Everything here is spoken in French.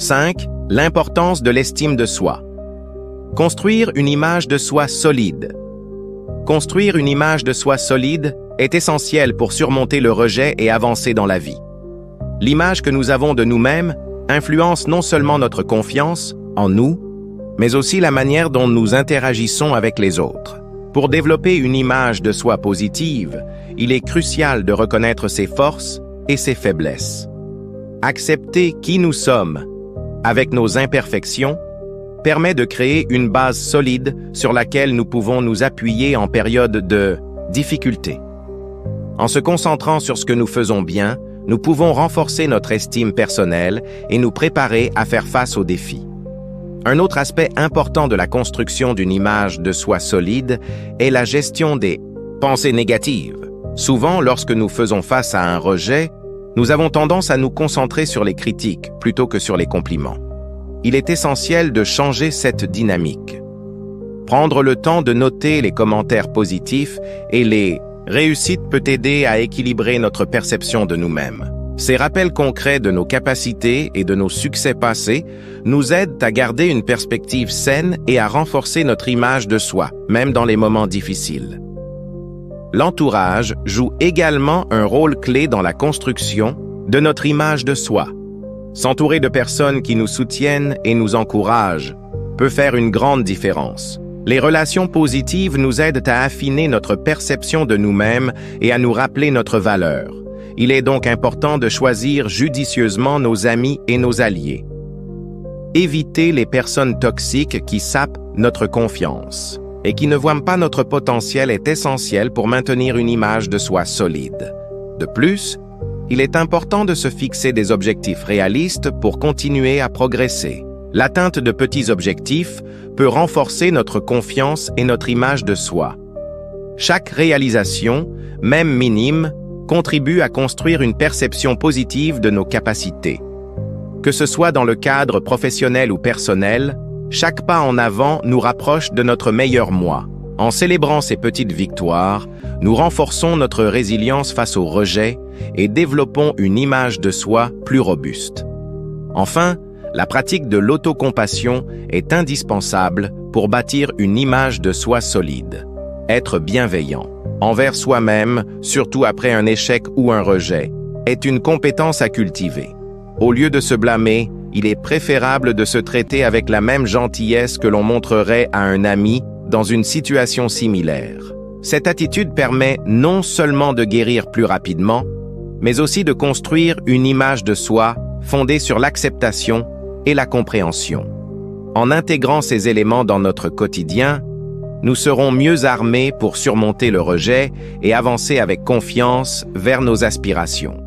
5. L'importance de l'estime de soi. Construire une image de soi solide. Construire une image de soi solide est essentiel pour surmonter le rejet et avancer dans la vie. L'image que nous avons de nous-mêmes influence non seulement notre confiance en nous, mais aussi la manière dont nous interagissons avec les autres. Pour développer une image de soi positive, il est crucial de reconnaître ses forces et ses faiblesses. Accepter qui nous sommes, avec nos imperfections, permet de créer une base solide sur laquelle nous pouvons nous appuyer en période de difficulté. En se concentrant sur ce que nous faisons bien, nous pouvons renforcer notre estime personnelle et nous préparer à faire face aux défis. Un autre aspect important de la construction d'une image de soi solide est la gestion des pensées négatives. Souvent, lorsque nous faisons face à un rejet, nous avons tendance à nous concentrer sur les critiques plutôt que sur les compliments. Il est essentiel de changer cette dynamique. Prendre le temps de noter les commentaires positifs et les réussites peut aider à équilibrer notre perception de nous-mêmes. Ces rappels concrets de nos capacités et de nos succès passés nous aident à garder une perspective saine et à renforcer notre image de soi, même dans les moments difficiles. L'entourage joue également un rôle clé dans la construction de notre image de soi. S'entourer de personnes qui nous soutiennent et nous encouragent peut faire une grande différence. Les relations positives nous aident à affiner notre perception de nous-mêmes et à nous rappeler notre valeur. Il est donc important de choisir judicieusement nos amis et nos alliés. Éviter les personnes toxiques qui sapent notre confiance et qui ne voient pas notre potentiel est essentiel pour maintenir une image de soi solide. De plus, il est important de se fixer des objectifs réalistes pour continuer à progresser. L'atteinte de petits objectifs peut renforcer notre confiance et notre image de soi. Chaque réalisation, même minime, contribue à construire une perception positive de nos capacités. Que ce soit dans le cadre professionnel ou personnel, chaque pas en avant nous rapproche de notre meilleur moi. En célébrant ces petites victoires, nous renforçons notre résilience face au rejet et développons une image de soi plus robuste. Enfin, la pratique de l'autocompassion est indispensable pour bâtir une image de soi solide. Être bienveillant envers soi-même, surtout après un échec ou un rejet, est une compétence à cultiver. Au lieu de se blâmer, il est préférable de se traiter avec la même gentillesse que l'on montrerait à un ami dans une situation similaire. Cette attitude permet non seulement de guérir plus rapidement, mais aussi de construire une image de soi fondée sur l'acceptation et la compréhension. En intégrant ces éléments dans notre quotidien, nous serons mieux armés pour surmonter le rejet et avancer avec confiance vers nos aspirations.